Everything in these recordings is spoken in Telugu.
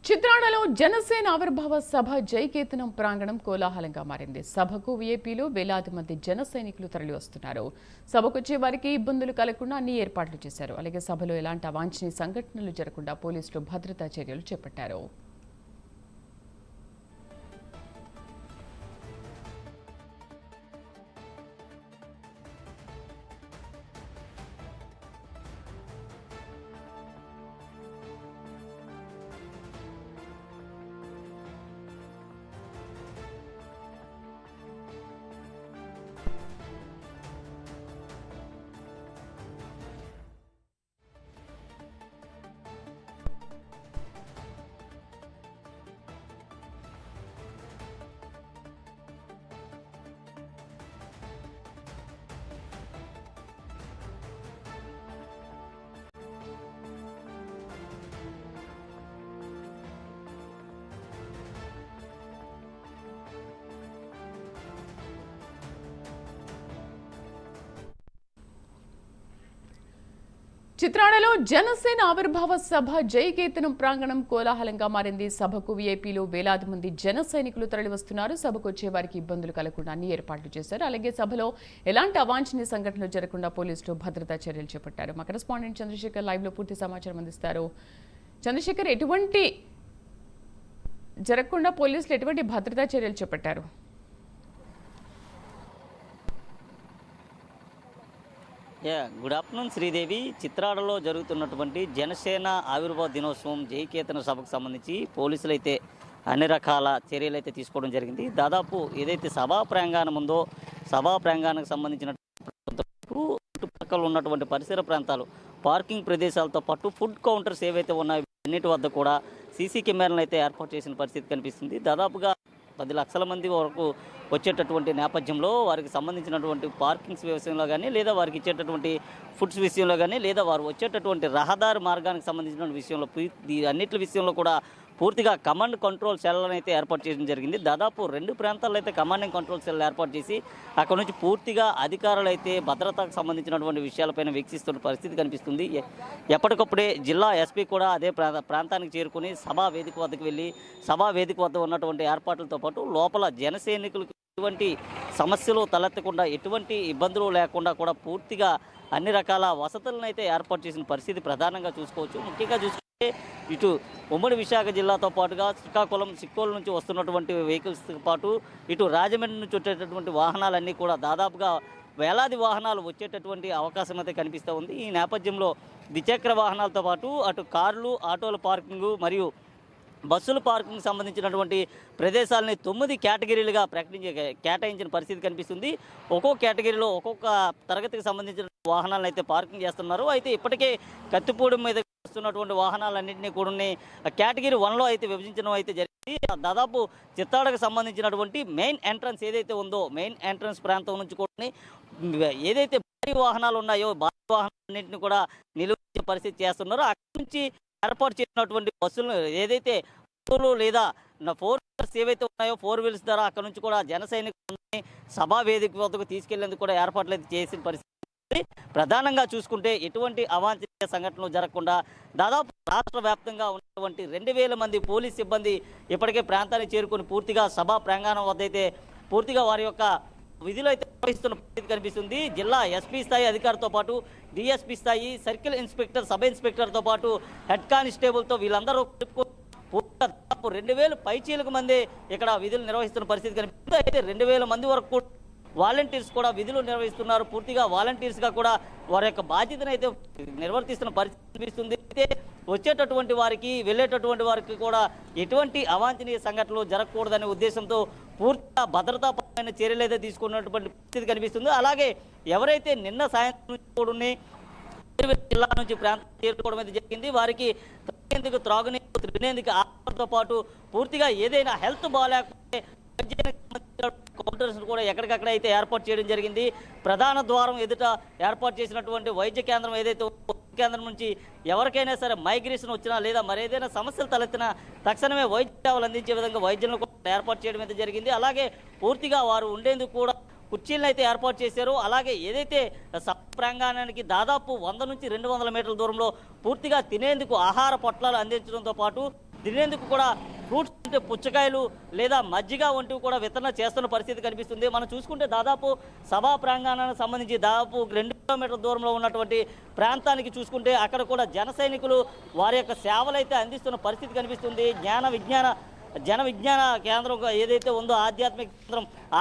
చిత్రాడలో జనసేన ఆవిర్భావ సభ జైకేతనం ప్రాంగణం కోలాహలంగా మారింది. సభకు వీఐపీలు వేలాది మంది జన సైనికులు తరలి వస్తున్నారు. సభకొచ్చే వారికి ఇబ్బందులు కలగకుండా అన్ని ఏర్పాట్లు చేశారు. అలాగే సభలో ఎలాంటి అవాంఛనీయ సంఘటనలు జరగకుండా పోలీసులు భద్రతా చర్యలు చేపట్టారు. చిత్రాడలో జనసేన ఆవిర్భావ సభ జైకేతనం ప్రాంగణం కోలాహలంగా మారింది. సభకు వీఐపీలు వేలాది మంది జన సైనికులు తరలి వస్తున్నారు. సభకు వచ్చే వారికి ఇబ్బందులు కలగకుండా అన్ని ఏర్పాట్లు చేశారు. అలాగే సభలో ఎలాంటి అవాంఛనీయ సంఘటనలు జరగకుండా పోలీసులు భద్రతా చర్యలు చేపట్టారు. మా కరెస్పాండెంట్ చంద్రశేఖర్ లైవ్ లో పూర్తి సమాచారం అందిస్తారు. చంద్రశేఖర్, ఎటువంటి జరగకుండా పోలీసులు ఎటువంటి భద్రతా చర్యలు చేపట్టారు? Good afternoon Sridevi. చిత్రాడలో జరుగుతున్నటువంటి జనసేన ఆవిర్భావ దినోత్సవం జైకేతన సభకు సంబంధించి పోలీసులు అయితే అన్ని రకాల చర్యలు అయితే తీసుకోవడం జరిగింది. దాదాపు ఏదైతే సభా ప్రాంగణం ఉందో సభా ప్రాంగణానికి సంబంధించిన చుట్టుపక్కల ఉన్నటువంటి పరిసర ప్రాంతాలు, పార్కింగ్ ప్రదేశాలతో పాటు ఫుడ్ కౌంటర్స్ ఏవైతే ఉన్నాయో అన్నిటి వద్ద కూడా సీసీ కెమెరాలను అయితే ఏర్పాటు చేసిన పరిస్థితి కనిపిస్తుంది. దాదాపుగా 10 లక్షల మంది వరకు వచ్చేటటువంటి నేపథ్యంలో వారికి సంబంధించినటువంటి పార్కింగ్స్ విషయంలో కానీ, లేదా వారికి ఇచ్చేటటువంటి ఫుడ్స్ విషయంలో కానీ, లేదా వారు వచ్చేటటువంటి రహదారి మార్గానికి సంబంధించిన విషయంలో అన్నిటి విషయంలో కూడా పూర్తిగా కమాండ్ కంట్రోల్ సెల్లను అయితే ఏర్పాటు చేయడం జరిగింది. దాదాపు 2 ప్రాంతాల్లో అయితే కమాండ్ అండ్ కంట్రోల్ సెల్ ఏర్పాటు చేసి అక్కడ నుంచి పూర్తిగా అధికారులు అయితే భద్రతకు సంబంధించినటువంటి విషయాలపైన వీక్షిస్తున్న పరిస్థితి కనిపిస్తుంది. ఎప్పటికప్పుడే జిల్లా ఎస్పీ కూడా అదే ప్రాంతానికి చేరుకుని సభా వేదిక వద్దకు వెళ్ళి సభా వేదిక వద్ద ఉన్నటువంటి ఏర్పాట్లతో పాటు లోపల జన సైనికులకు ఎటువంటి సమస్యలు తలెత్తకుండా, ఎటువంటి ఇబ్బందులు లేకుండా కూడా పూర్తిగా అన్ని రకాల వసతులను అయితే ఏర్పాటు చేసిన పరిస్థితి ప్రధానంగా చూసుకోవచ్చు. ముఖ్యంగా చూసుకుంటే ఇటు ఉమ్మడి విశాఖ జిల్లాతో పాటుగా శ్రీకాకుళం, సిక్కోలు నుంచి వస్తున్నటువంటి వెహికల్స్తో పాటు ఇటు రాజమండ్రి నుంచి వచ్చేటటువంటి వాహనాలన్నీ కూడా దాదాపుగా వేలాది వాహనాలు వచ్చేటటువంటి అవకాశం అయితే కనిపిస్తూ ఉంది. ఈ నేపథ్యంలో ద్విచక్ర వాహనాలతో పాటు అటు కార్లు, ఆటోల పార్కింగు మరియు బస్సుల పార్కింగ్ సంబంధించినటువంటి ప్రదేశాలని 9 కేటగిరీలుగా కేటాయించిన పరిస్థితి కనిపిస్తుంది. ఒక్కో కేటగిరీలో ఒక్కొక్క తరగతికి సంబంధించిన వాహనాలను అయితే పార్కింగ్ చేస్తున్నారు. అయితే ఇప్పటికే కత్తిపూడి మీద వస్తున్నటువంటి వాహనాలన్నింటినీ కూడా కేటగిరీ 1లో అయితే విభజించడం అయితే జరిగింది. దాదాపు చిత్తాడకు సంబంధించినటువంటి మెయిన్ ఎంట్రన్స్ ఏదైతే ఉందో మెయిన్ ఎంట్రన్స్ ప్రాంతం నుంచి కూడా ఏదైతే భారీ వాహనాలు ఉన్నాయో భారీ వాహనాలన్నింటినీ కూడా నిలువరించే పరిస్థితి చేస్తున్నారు. అక్కడి నుంచి ఏర్పాటు చేసినటువంటి బస్సులు ఏదైతే బస్సులు లేదా 4 వీలర్స్ ఏవైతే ఉన్నాయో 4 వీలర్స్ ద్వారా అక్కడ నుంచి కూడా జన సైనికులని సభా వేదిక వద్దకు తీసుకెళ్లేందుకు కూడా ఏర్పాట్లు అయితే చేసిన పరిస్థితి. ప్రధానంగా చూసుకుంటే ఎటువంటి అవాంఛనీయ సంఘటనలు జరగకుండా దాదాపు రాష్ట్ర వ్యాప్తంగా ఉన్నటువంటి 2000 మంది పోలీస్ సిబ్బంది ఇప్పటికే ప్రాంతానికి చేరుకుని పూర్తిగా సభా ప్రాంగణం వద్ద అయితే పూర్తిగా వారి యొక్క విధులు అయితే నిర్వహిస్తున్న పరిస్థితి కనిపిస్తుంది. జిల్లా ఎస్పీ స్థాయి అధికారితో పాటు డిఎస్పీ స్థాయి, సర్కిల్ ఇన్స్పెక్టర్, సబ్ ఇన్స్పెక్టర్తో పాటు హెడ్ కానిస్టేబుల్తో వీళ్ళందరూ దాదాపు 2000 పైచీలకు మంది ఇక్కడ విధులు నిర్వహిస్తున్న పరిస్థితి కనిపిస్తుంది. అయితే 2000 మంది వరకు వాలంటీర్స్ కూడా విధులు నిర్వహిస్తున్నారు. పూర్తిగా వాలంటీర్స్గా కూడా వారి యొక్క బాధ్యతను అయితే నిర్వర్తిస్తున్న పరిస్థితి కనిపిస్తుంది. అయితే వచ్చేటటువంటి వారికి వెళ్ళేటటువంటి వారికి కూడా ఎటువంటి అవాంఛనీయ సంఘటనలు జరగకూడదనే ఉద్దేశంతో పూర్తిగా భద్రతాపరమైన చర్యలు అయితే తీసుకున్నటువంటి పరిస్థితి కనిపిస్తుంది. అలాగే ఎవరైతే నిన్న సాయంత్రం నుంచి కూడా జిల్లా నుంచి ప్రాంతం చేరుకోవడం అయితే జరిగింది, వారికి తాగేందుకు, త్రాగునీరు, తినేందుకు ఆహారంతో పాటు పూర్తిగా ఏదైనా హెల్త్ బాగాలేకపోతే కౌంటర్స్ కూడా ఎక్కడికక్కడ అయితే ఏర్పాటు చేయడం జరిగింది. ప్రధాన ద్వారం ఎదుట ఏర్పాటు చేసినటువంటి వైద్య కేంద్రం ఏదైతే కేంద్రం నుంచి ఎవరికైనా సరే మైగ్రేషన్ వచ్చినా లేదా మరేదైనా సమస్యలు తలెత్తినా తక్షణమే వైద్య సేవలు అందించే విధంగా వైద్యులను కూడా ఏర్పాటు చేయడం అయితే జరిగింది. అలాగే పూర్తిగా వారు ఉండేందుకు కూడా కుర్చీలను అయితే ఏర్పాటు చేశారు. అలాగే ఏదైతే సభ ప్రాంగణానికి దాదాపు 100 నుంచి 200 మీటర్ల దూరంలో పూర్తిగా తినేందుకు ఆహార పొట్లాలు అందించడంతో పాటు తినేందుకు కూడా ఫ్రూట్స్ అంటే పుచ్చకాయలు లేదా మజ్జిగ వంటివి కూడా వితరణ చేస్తున్న పరిస్థితి కనిపిస్తుంది. మనం చూసుకుంటే దాదాపు సభా ప్రాంగణానికి సంబంధించి దాదాపు 2 కిలోమీటర్ల దూరంలో ఉన్నటువంటి ప్రాంతానికి చూసుకుంటే అక్కడ కూడా జన సైనికులు వారి యొక్క సేవలు అయితే అందిస్తున్న పరిస్థితి కనిపిస్తుంది. జన విజ్ఞాన కేంద్రం ఏదైతే ఉందో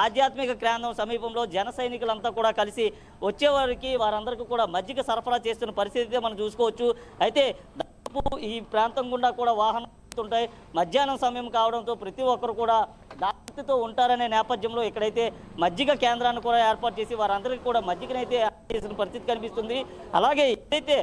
ఆధ్యాత్మిక కేంద్రం సమీపంలో జన సైనికులంతా కూడా కలిసి వచ్చేవారికి వారందరికీ కూడా మజ్జిగ సరఫరా చేస్తున్న పరిస్థితి మనం చూసుకోవచ్చు. అయితే దాదాపు ఈ ప్రాంతం గుండా కూడా వాహనాలు ఉంటాయి. మధ్యాహ్నం సమయం కావడంతో ప్రతి ఒక్కరు కూడా దాటితో ఉంటారనే నేపథ్యంలో ఇక్కడైతే మజ్జిగ కేంద్రాన్ని కూడా ఏర్పాటు చేసి వారందరికీ కూడా మజ్జిగనైతే చేసిన పరిస్థితి కనిపిస్తుంది. అలాగే ఏదైతే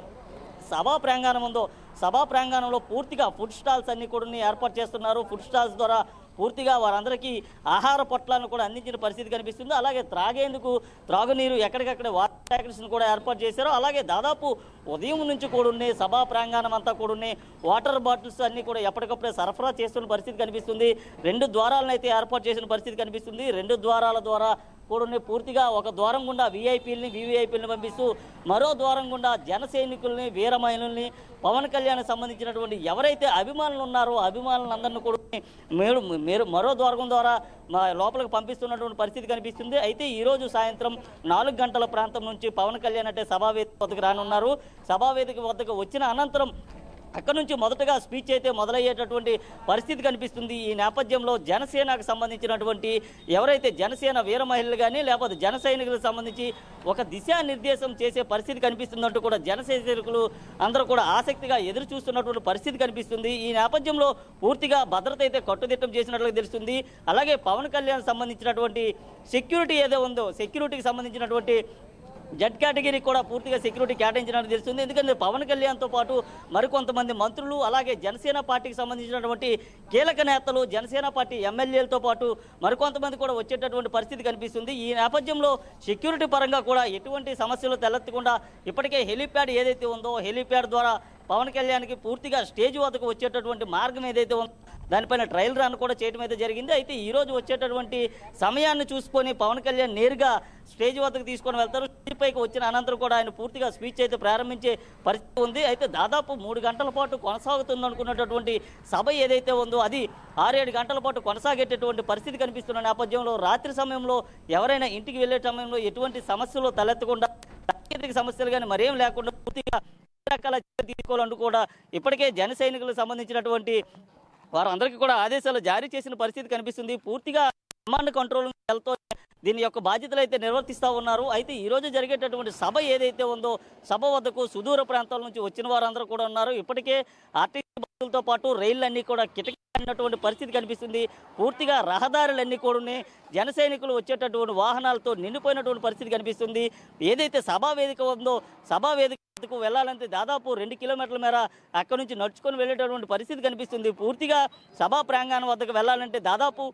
సభా ప్రాంగణం ఉందో సభా ప్రాంగణంలో పూర్తిగా ఫుడ్ స్టాల్స్ అన్ని కూడా ఏర్పాటు చేస్తున్నారు. ఫుడ్ స్టాల్స్ ద్వారా పూర్తిగా వారందరికీ ఆహార పొట్లాలను కూడా అందించిన పరిస్థితి కనిపిస్తుంది. అలాగే త్రాగేందుకు త్రాగునీరు ఎక్కడికక్కడ వాటర్ ట్యాంకర్స్ని కూడా ఏర్పాటు చేశారు. అలాగే దాదాపు ఉదయం నుంచి కూడా సభా ప్రాంగణం అంతా కూడా వాటర్ బాటిల్స్ అన్నీ కూడా ఎప్పటికప్పుడే సరఫరా చేస్తున్న పరిస్థితి కనిపిస్తుంది. 2 ద్వారాలను అయితే ఏర్పాటు చేసిన పరిస్థితి కనిపిస్తుంది. 2 ద్వారాల ద్వారా కూడా పూర్తిగా ఒక ద్వారం గుండా వివిఐపీలని పంపిస్తూ మరో ద్వారం గుండా జన సైనికుల్ని వీరమహిళల్ని పవన్ కళ్యాణ్ సంబంధించినటువంటి ఎవరైతే అభిమానులు ఉన్నారో అభిమానులందరినీ కూడా మీరు మరో ద్వారం ద్వారా లోపలికి పంపిస్తున్నటువంటి పరిస్థితి కనిపిస్తుంది. అయితే ఈరోజు సాయంత్రం 4 గంటల ప్రాంతం నుంచి పవన్ కళ్యాణ్ అంటే సభావేదిక వద్దకు రానున్నారు. సభావేదిక వద్దకు వచ్చిన అనంతరం అక్కడ నుంచి మొదటగా స్పీచ్ అయితే మొదలయ్యేటటువంటి పరిస్థితి కనిపిస్తుంది. ఈ నేపథ్యంలో జనసేనకు సంబంధించినటువంటి ఎవరైతే జనసేన వీర మహిళలు కానీ లేకపోతే జన సైనికులకు సంబంధించి ఒక దిశానిర్దేశం చేసే పరిస్థితి కనిపిస్తుందంటూ కూడా జన సైనికులు అందరూ కూడా ఆసక్తిగా ఎదురు చూస్తున్నటువంటి పరిస్థితి కనిపిస్తుంది. ఈ నేపథ్యంలో పూర్తిగా భద్రత అయితే కట్టుదిట్టం చేసినట్లుగా తెలుస్తుంది. అలాగే పవన్ కళ్యాణ్ సంబంధించినటువంటి సెక్యూరిటీ ఏదో ఉందో సెక్యూరిటీకి సంబంధించినటువంటి జెడ్ కేటగిరీ కూడా పూర్తిగా సెక్యూరిటీ కేటాయించినట్టు తెలుస్తుంది. ఎందుకంటే పవన్ కళ్యాణ్తో పాటు మరికొంతమంది మంత్రులు అలాగే జనసేన పార్టీకి సంబంధించినటువంటి కీలక నేతలు జనసేన పార్టీ ఎమ్మెల్యేలతో పాటు మరికొంతమంది కూడా వచ్చేటటువంటి పరిస్థితి కనిపిస్తుంది. ఈ నేపథ్యంలో సెక్యూరిటీ పరంగా కూడా ఎటువంటి సమస్యలు తలెత్తకుండా ఇప్పటికే హెలీప్యాడ్ ఏదైతే ఉందో హెలీప్యాడ్ ద్వారా పవన్ కళ్యాణ్కి పూర్తిగా స్టేజ్ వద్దకు వచ్చేటటువంటి మార్గం ఏదైతే ఉందో దానిపైన ట్రయల్ రన్ కూడా చేయడం అయితే జరిగింది. అయితే ఈరోజు వచ్చేటటువంటి సమయాన్ని చూసుకొని పవన్ కళ్యాణ్ నేరుగా స్టేజ్ వద్దకు తీసుకొని వెళ్తారు. స్టేజ్ పైకి వచ్చిన అనంతరం కూడా ఆయన పూర్తిగా స్పీచ్ అయితే ప్రారంభించే పరిస్థితి ఉంది. అయితే దాదాపు 3 గంటల పాటు కొనసాగుతుంది అనుకున్నటువంటి సభ ఏదైతే ఉందో అది 6-7 గంటల పాటు కొనసాగేటటువంటి పరిస్థితి కనిపిస్తున్న నేపథ్యంలో రాత్రి సమయంలో ఎవరైనా ఇంటికి వెళ్ళే సమయంలో ఎటువంటి సమస్యలు తలెత్తకుండా సాంకేతిక సమస్యలు కానీ మరేం లేకుండా పూర్తిగా రకాల తీసుకోవాలంటూ కూడా ఇప్పటికే జన సైనికులకు సంబంధించినటువంటి వారందరికీ కూడా ఆదేశాలు జారీ చేసిన పరిస్థితి కనిపిస్తుంది. పూర్తిగా కమాండ్ కంట్రోల్ వెళ్తూ దీని యొక్క బాధ్యతలు అయితే నిర్వర్తిస్తూ ఉన్నారు. అయితే ఈరోజు జరిగేటటువంటి సభ ఏదైతే ఉందో సభ వద్దకు సుదూర ప్రాంతాల నుంచి వచ్చిన వారందరూ కూడా ఉన్నారు. ఇప్పటికే ఆర్టీసీ బస్సులతో పాటు రైళ్లన్నీ కూడా కిటకిటైనటువంటి పరిస్థితి కనిపిస్తుంది. పూర్తిగా రహదారులన్నీ కూడా జన సైనికులు వచ్చేటటువంటి వాహనాలతో నిండిపోయినటువంటి పరిస్థితి కనిపిస్తుంది. ఏదైతే సభా వేదిక ఉందో సభా వేదికకు వెళ్ళాలంటే దాదాపు 2 కిలోమీటర్ల మేర అక్కడ నుంచి నడుచుకొని వెళ్ళేటటువంటి పరిస్థితి కనిపిస్తుంది. పూర్తిగా సభా ప్రాంగణం వద్దకు వెళ్ళాలంటే దాదాపు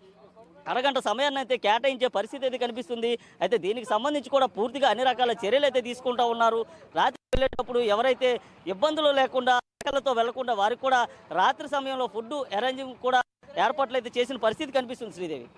అరగంట సమయాన్ని అయితే కేటాయించే పరిస్థితి అయితే కనిపిస్తుంది. అయితే దీనికి సంబంధించి కూడా పూర్తిగా అన్ని రకాల చర్యలు అయితే తీసుకుంటూ ఉన్నారు. రాత్రి వెళ్ళేటప్పుడు ఎవరైతే ఇబ్బందులు లేకుండా ఆకలితో వెళ్లకుండా వారికి కూడా రాత్రి సమయంలో ఫుడ్ అరేంజింగ్ కూడా ఏర్పాట్లు అయితే చేసిన పరిస్థితి కనిపిస్తుంది. శ్రీదేవి.